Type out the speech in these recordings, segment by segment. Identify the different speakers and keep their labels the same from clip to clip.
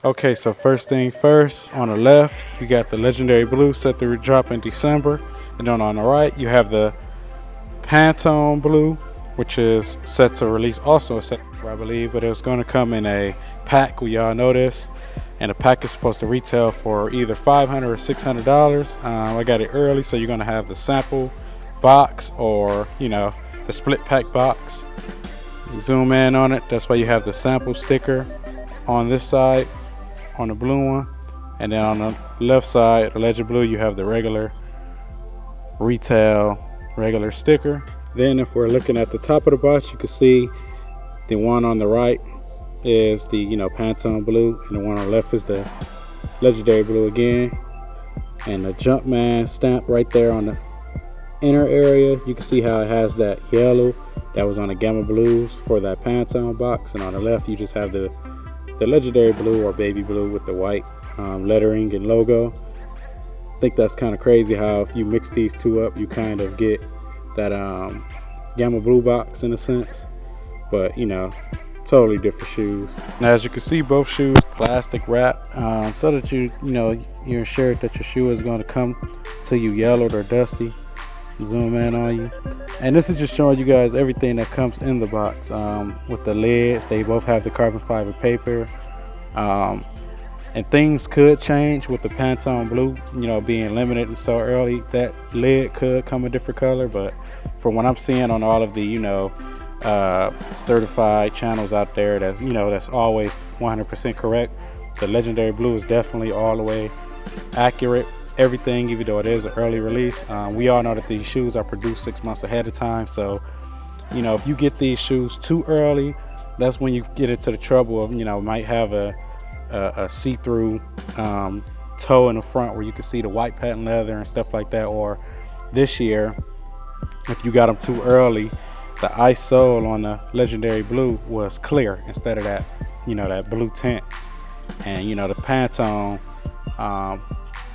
Speaker 1: Okay, so first thing first, on the left, you got the legendary blue set to drop in December. And then on the right, you have the Pantone blue, which is set to release also in September, I believe, but it's going to come in a pack. We all know this. And the pack is supposed to retail for either $500 or $600. I got it early, so you're going to have the sample box or, the split pack box. You zoom in on it. That's why you have the sample sticker on this side, on the blue one. And then on the left side, the Legend Blue, you have the regular retail regular sticker. Then if we're looking at the top of the box, you can see the one on the right is the Pantone blue, and the one on the left is the legendary blue again. And the Jumpman stamp right there on the inner area, you can see how it has that yellow that was on the Gamma Blues for that Pantone box. And on the left, you just have the legendary blue or baby blue with the white lettering and logo. I think that's kind of crazy how if you mix these two up, you kind of get that Gamma Blue box in a sense. But totally different shoes. Now, as you can see, both shoes plastic wrap, so that you're assured that your shoe is going to come to you yellowed or dusty. Zoom in on you, and this is just showing you guys everything that comes in the box. With the lids, they both have the carbon fiber paper, and things could change with the Pantone blue, being limited and so early. That lid could come a different color, but from what I'm seeing on all of the certified channels out there, that's always 100% correct. The legendary blue is definitely all the way accurate. Everything, even though it is an early release. We all know that these shoes are produced 6 months ahead of time. So, if you get these shoes too early, that's when you get into the trouble of, might have a see-through toe in the front where you can see the white patent leather and stuff like that. Or this year, if you got them too early, the ice sole on the legendary blue was clear instead of that, that blue tint. And, the Pantone,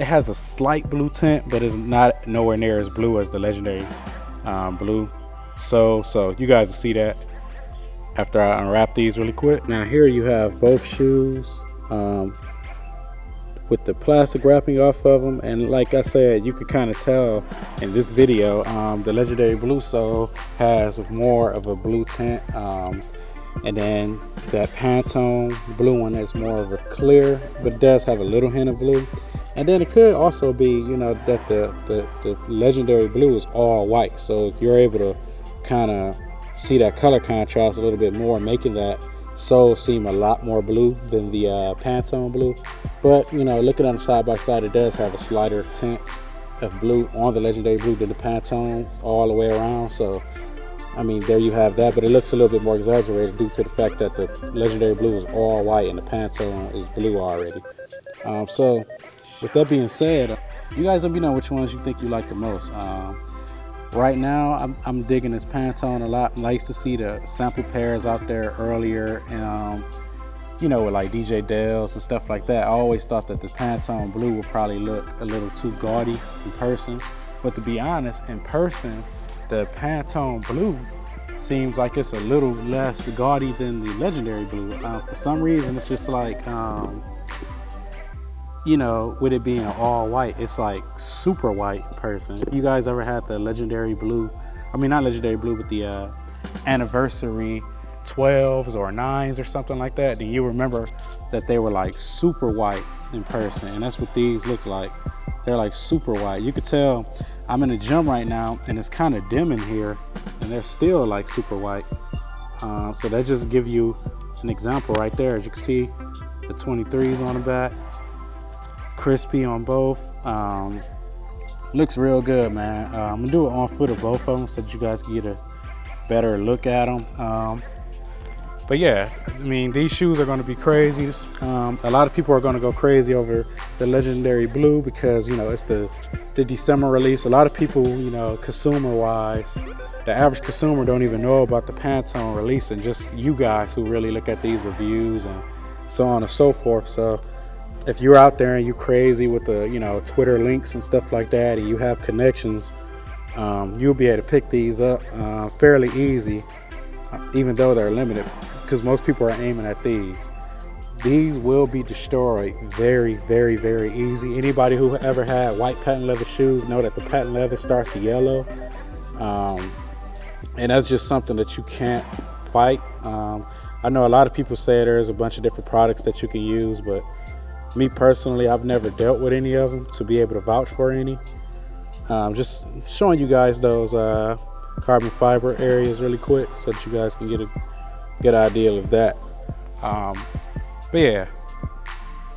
Speaker 1: it has a slight blue tint, but it's not nowhere near as blue as the legendary blue. So you guys will see that after I unwrap these really quick. Now here you have both shoes with the plastic wrapping off of them, and like I said, you could kind of tell in this video, the legendary blue sole has more of a blue tint, and then that Pantone blue one is more of a clear, but does have a little hint of blue. And then it could also be, that the legendary blue is all white, so you're able to kind of see that color contrast a little bit more, making that sole seem a lot more blue than the Pantone blue. But looking at them side by side, it does have a slighter tint of blue on the legendary blue than the Pantone all the way around. So there you have that, but it looks a little bit more exaggerated due to the fact that the legendary blue is all white and the Pantone is blue already. So with that being said, you guys let me know which ones you think you like the most. Right now, I'm digging this Pantone a lot. I used to see the sample pairs out there earlier, and with like DJ Dells and stuff like that. I always thought that the Pantone blue would probably look a little too gaudy in person, but to be honest, in person, the Pantone blue seems like it's a little less gaudy than the legendary blue. For some reason, it's just like with it being all white, it's like super white in person. If you guys ever had the legendary blue, not legendary blue, but the anniversary 12s or 9s or something like that, then you remember that they were like super white in person. And that's what these look like. They're like super white. You could tell I'm in the gym right now and it's kind of dim in here, and they're still like super white. So that just give you an example right there. As you can see, the 23s on the back, crispy on both. Looks real good, man. I'm gonna do it on foot of both of them so that you guys can get a better look at them. But yeah, these shoes are going to be crazy. A lot of people are going to go crazy over the legendary blue because it's the December release. A lot of people, consumer wise, the average consumer don't even know about the Pantone release, and just you guys who really look at these reviews and so on and so forth. So if you're out there and you crazy with the Twitter links and stuff like that, and you have connections, you'll be able to pick these up fairly easy, even though they're limited, because most people are aiming at these. these will be destroyed very, very, very easy. Anybody who ever had white patent leather shoes know that the patent leather starts to yellow. And that's just something that you can't fight. I know a lot of people say there's a bunch of different products that you can use, but me personally, I've never dealt with any of them to be able to vouch for any. Just showing you guys those carbon fiber areas really quick so that you guys can get a good idea of that. But yeah,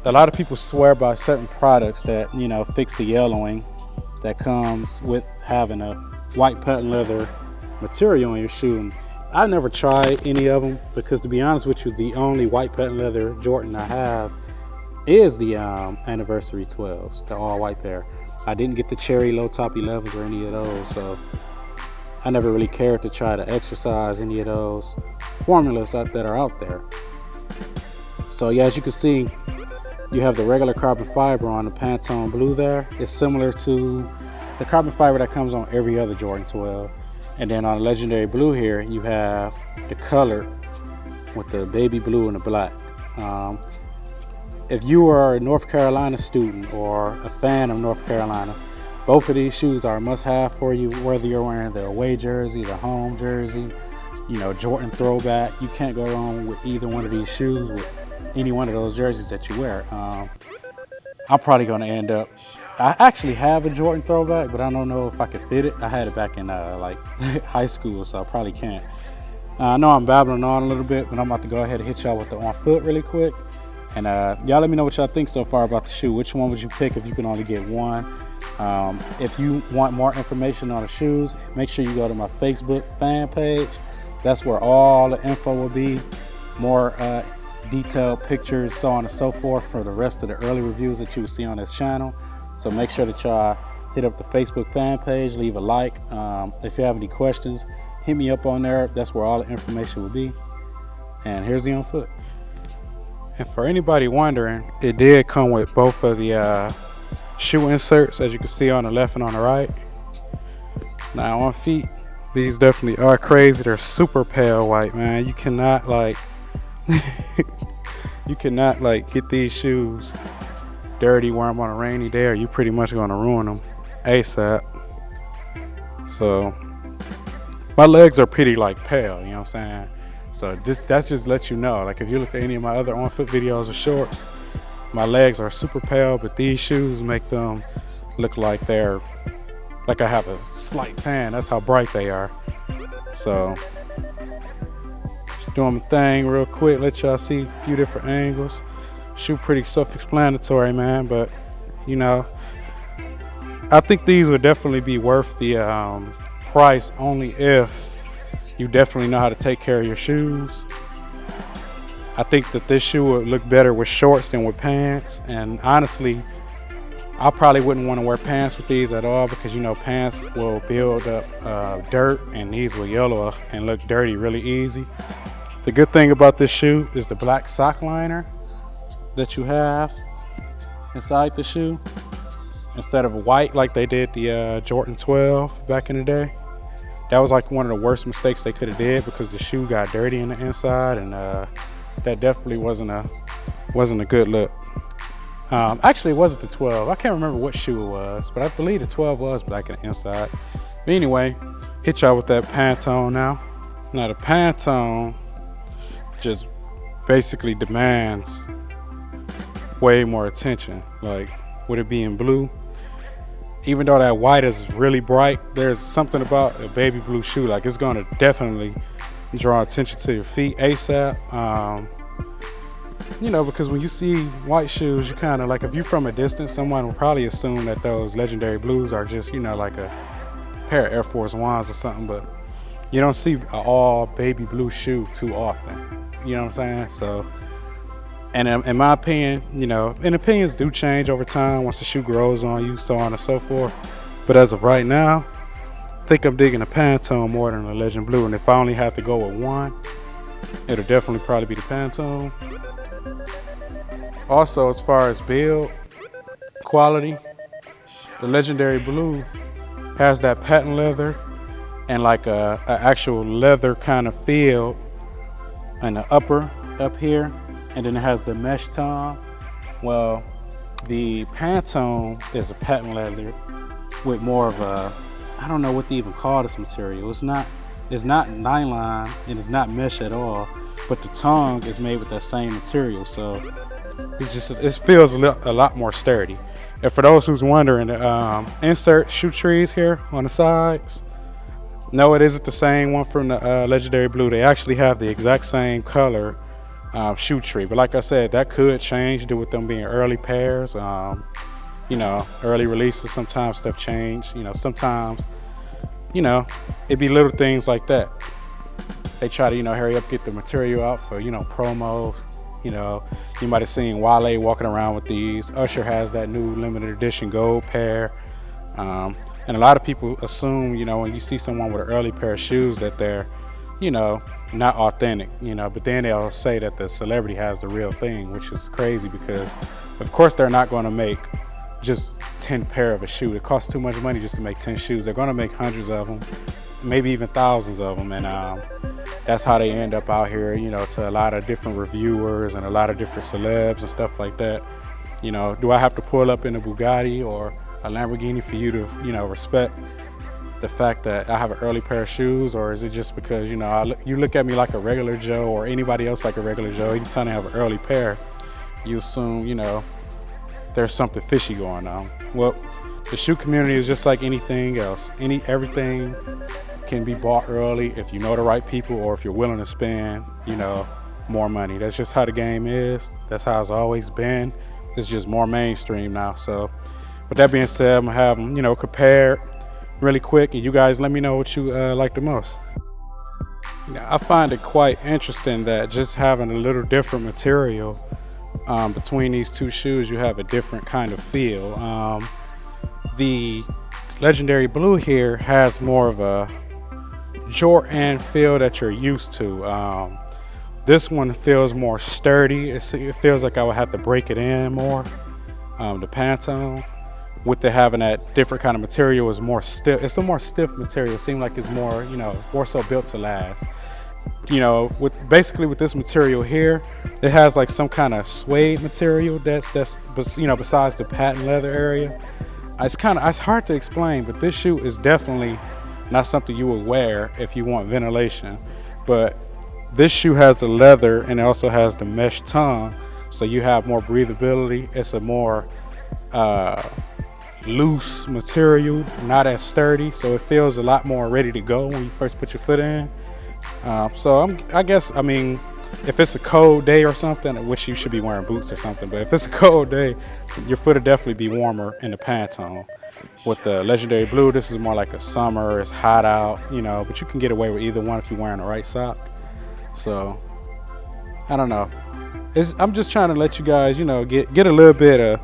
Speaker 1: a lot of people swear by certain products that, you know, fix the yellowing that comes with having a white patent leather material on your shoe. And I never tried any of them because, to be honest with you, the only white patent leather Jordan I have is the anniversary 12s, the all white pair. I didn't get the cherry low top 11s or any of those, so I never really cared to try to exercise any of those formulas that are out there. So yeah, as you can see, you have the regular carbon fiber on the Pantone blue there. It's similar to the carbon fiber that comes on every other Jordan 12. And then on the legendary blue here, you have the color with the baby blue and the black. If you are a North Carolina student or a fan of North Carolina, both of these shoes are a must-have for you, whether you're wearing the away jersey, the home jersey, you know, Jordan throwback. You can't go wrong with either one of these shoes with any one of those jerseys that you wear. I'm probably going to end up, I actually have a Jordan throwback, but I don't know if I could fit it. I had it back in like high school, so I probably can't. I know I'm babbling on a little bit, but I'm about to go ahead and hit y'all with the on foot really quick. And y'all let me know what y'all think so far about the shoe. Which one would you pick if you can only get one? If you want more information on the shoes, make sure you go to my Facebook fan page. That's where all the info will be. More detailed pictures, so on and so forth, for the rest of the early reviews that you will see on this channel. So make sure that y'all hit up the Facebook fan page, leave a like. If you have any questions, hit me up on there. That's where all the information will be. And here's the on foot. And for anybody wondering, it did come with both of the shoe inserts, as you can see on the left and on the right. Now on feet, these definitely are crazy. They're super pale white, man. You cannot like you cannot like get these shoes dirty, wear them on a rainy day, or you pretty much gonna ruin them ASAP. So my legs are pretty like pale, you know what I'm saying? So that's just let you know. Like if you look at any of my other on foot videos or shorts, my legs are super pale, but these shoes make them look like they're like I have a slight tan. That's how bright they are. So just doing my thing real quick, let y'all see a few different angles. Shoe pretty self-explanatory, man, but you know, I think these would definitely be worth the price only if you definitely know how to take care of your shoes. I think that this shoe would look better with shorts than with pants, and honestly, I probably wouldn't want to wear pants with these at all because, you know, pants will build up dirt and these will yellow and look dirty really easy. The good thing about this shoe is the black sock liner that you have inside the shoe instead of white like they did the Jordan 12 back in the day. That was like one of the worst mistakes they could have did because the shoe got dirty in the inside, and that definitely wasn't a good look. Actually, it wasn't the 12. I can't remember what shoe it was, but I believe the 12 was black in the inside. But anyway, hit y'all with that Pantone now. Now the Pantone just basically demands way more attention. Like with it being blue, even though that white is really bright, there's something about a baby blue shoe. Like it's gonna definitely draw attention to your feet ASAP. You know, because when you see white shoes, you kind of like, if you're from a distance, someone will probably assume that those legendary blues are just, you know, like a pair of Air Force Ones or something, but you don't see an all baby blue shoe too often. You know what I'm saying? So, and in my opinion, you know, and opinions do change over time once the shoe grows on you, so on and so forth. But as of right now, I think I'm digging a Pantone more than a Legend Blue. And if I only have to go with one, it'll definitely probably be the Pantone. Also, as far as build quality, the Legendary Blue has that patent leather and like a actual leather kind of feel in the upper up here and then it has the mesh tongue. Well, the Pantone is a patent leather with more of a, I don't know what they even call this material. It's not nylon and it's not mesh at all, but the tongue is made with that same material, so it feels a lot more sturdy. And for those who's wondering, insert shoe trees here on the sides. No, it isn't the same one from the Legendary Blue. They actually have the exact same color shoe tree, but like I said, that could change due with them being early pairs. You know, early releases, sometimes stuff change. You know, sometimes, you know, it'd be little things like that. They try to, you know, hurry up, get the material out for, you know, promos. You know, you might have seen Wale walking around with these. Usher has that new limited edition gold pair. And a lot of people assume, you know, when you see someone with an early pair of shoes that they're, you know, not authentic, you know, but then they'll say that the celebrity has the real thing, which is crazy because, of course, they're not going to make just 10 pair of a shoe. It costs too much money just to make 10 shoes. They're going to make hundreds of them, maybe even thousands of them. And that's how they end up out here, you know, to a lot of different reviewers and a lot of different celebs and stuff like that. You know, do I have to pull up in a Bugatti or a Lamborghini for you to, you know, respect the fact that I have an early pair of shoes? Or is it just because, you know, you look at me like a regular Joe or anybody else like a regular Joe, anytime they have an early pair, you assume, you know, there's something fishy going on. Well, the shoe community is just like anything else. Everything can be bought early if you know the right people or if you're willing to spend, you know, more money. That's just how the game is. That's how it's always been. It's just more mainstream now. So with that being said, I'm gonna have them, you know, compared really quick, and you guys let me know what you like the most. Now, I find it quite interesting that just having a little different material between these two shoes, you have a different kind of feel. The Legendary Blue here has more of a Jordan feel that you're used to. This one feels more sturdy. It feels like I would have to break it in more. The Pantone, with it having that different kind of material, is more stiff. It's a more stiff material. It seems like it's more, you know, more so built to last. You know, with this material here, it has like some kind of suede material that's you know, besides the patent leather area. It's hard to explain, but this shoe is definitely not something you would wear if you want ventilation. But this shoe has the leather and it also has the mesh tongue, so you have more breathability. It's a more loose material, not as sturdy, so it feels a lot more ready to go when you first put your foot in. I mean, if it's a cold day or something, which you should be wearing boots or something, but if it's a cold day, your foot will definitely be warmer in the Pantone. With the Legendary Blue, this is more like a summer, it's hot out, you know, but you can get away with either one if you're wearing the right sock. So, I don't know. I'm just trying to let you guys, you know, get a little bit of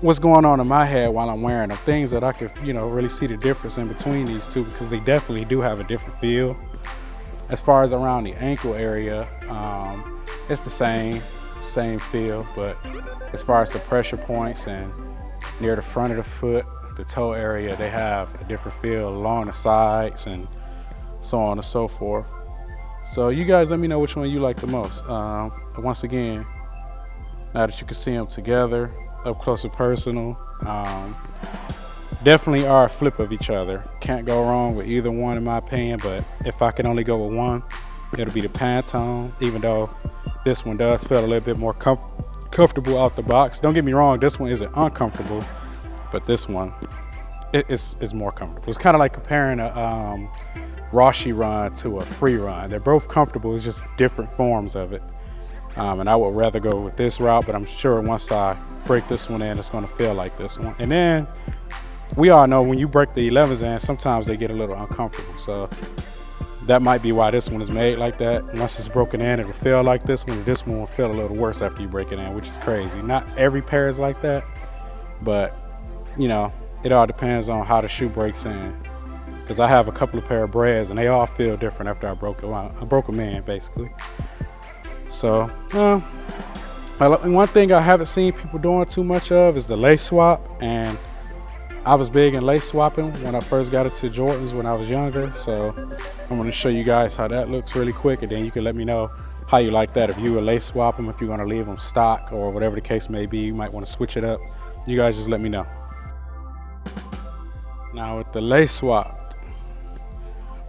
Speaker 1: what's going on in my head while I'm wearing them. Things that I could, you know, really see the difference in between these two, because they definitely do have a different feel. As far as around the ankle area, it's the same feel, but as far as the pressure points and near the front of the foot, the toe area, they have a different feel along the sides and so on and so forth. So you guys let me know which one you like the most. Once again, now that you can see them together, up close and personal, definitely are a flip of each other. Can't go wrong with either one in my opinion, but if I can only go with one, it'll be the Pantone, even though this one does feel a little bit more comfortable out the box. Don't get me wrong, this one isn't uncomfortable, but this one is more comfortable. It's kind of like comparing a Rossi run to a free run. They're both comfortable, it's just different forms of it. And I would rather go with this route, but I'm sure once I break this one in, it's going to feel like this one. And then we all know when you break the 11s in, sometimes they get a little uncomfortable. So that might be why this one is made like that. Once it's broken in, it'll feel like this one. This one will feel a little worse after you break it in, which is crazy. Not every pair is like that, but you know, it all depends on how the shoe breaks in. Because I have a couple of pair of breads and they all feel different after I broke them in, basically. So, one thing I haven't seen people doing too much of is the lace swap, and I was big in lace swapping when I first got into Jordans when I was younger. So I'm going to show you guys how that looks really quick, and then you can let me know how you like that. If you would lace swap them, if you're going to leave them stock or whatever the case may be, you might want to switch it up. You guys just let me know. Now with the lace swap,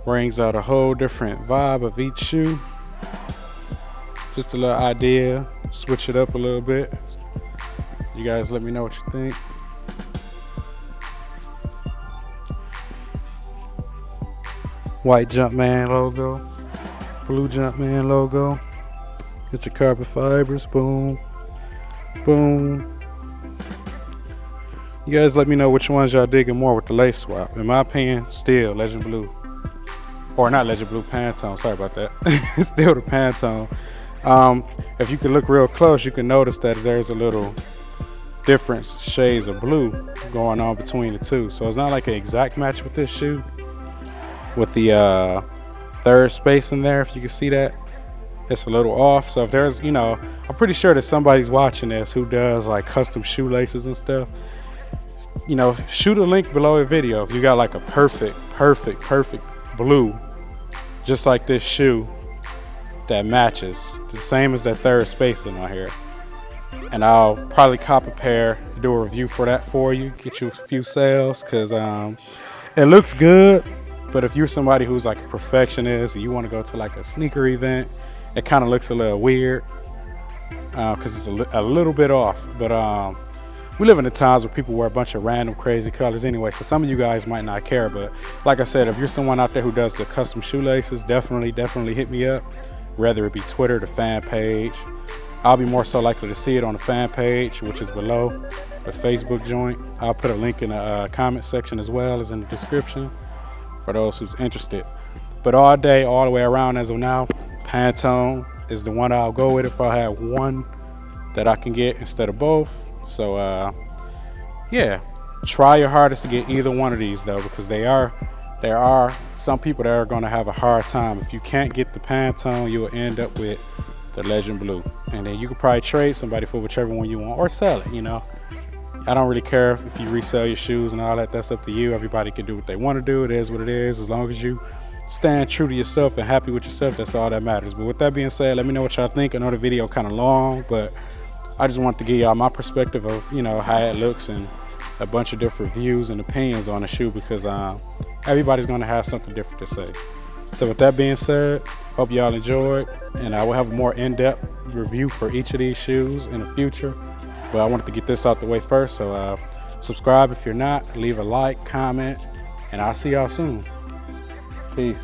Speaker 1: brings out a whole different vibe of each shoe. Just a little idea, switch it up a little bit. You guys let me know what you think. White Jumpman logo, blue Jumpman logo. Get your carbon fibers, boom, boom. You guys let me know which ones y'all digging more with the lace swap. In my opinion, still Legend Blue. Or not Legend Blue, Pantone, sorry about that. Still the Pantone. If you can look real close, you can notice that there's a little difference shades of blue going on between the two. So it's not like an exact match with this shoe. With the third space in there, if you can see that, it's a little off. So if there's, I'm pretty sure that somebody's watching this who does like custom shoelaces and stuff. Shoot a link below the video if you got like a perfect blue, just like this shoe, that matches the same as that third spacing on here. And I'll probably cop a pair, do a review for that for you, get you a few sales, because it looks good. But if you're somebody who's like a perfectionist and you want to go to like a sneaker event, it kind of looks a little weird because it's a little bit off. But we live in the times where people wear a bunch of random crazy colors anyway, so some of you guys might not care. But like I said, if you're someone out there who does the custom shoelaces, definitely hit me up, whether it be Twitter, the fan page. I'll be more so likely to see it on the fan page, which is below the Facebook joint. I'll put a link in the comment section as well as in the description for those who's interested. But all day, all the way around as of now, Pantone is the one I'll go with if I have one that I can get instead of both. So yeah, try your hardest to get either one of these though, because there are some people that are going to have a hard time. If you can't get the Pantone, you will end up with the Legend Blue, and then you could probably trade somebody for whichever one you want or sell it. I don't really care if you resell your shoes and all that. That's up to you. Everybody can do what they want to do. It is what it is. As long as you stand true to yourself and happy with yourself, that's all that matters. But with that being said, let me know what y'all think. I know the video kind of long, but I just want to give y'all my perspective of how it looks and a bunch of different views and opinions on the shoe, because everybody's going to have something different to say. So with that being said, hope y'all enjoyed, and I will have a more in-depth review for each of these shoes in the future. But I wanted to get this out the way first, so subscribe if you're not, leave a like, comment, and I'll see y'all soon. Peace.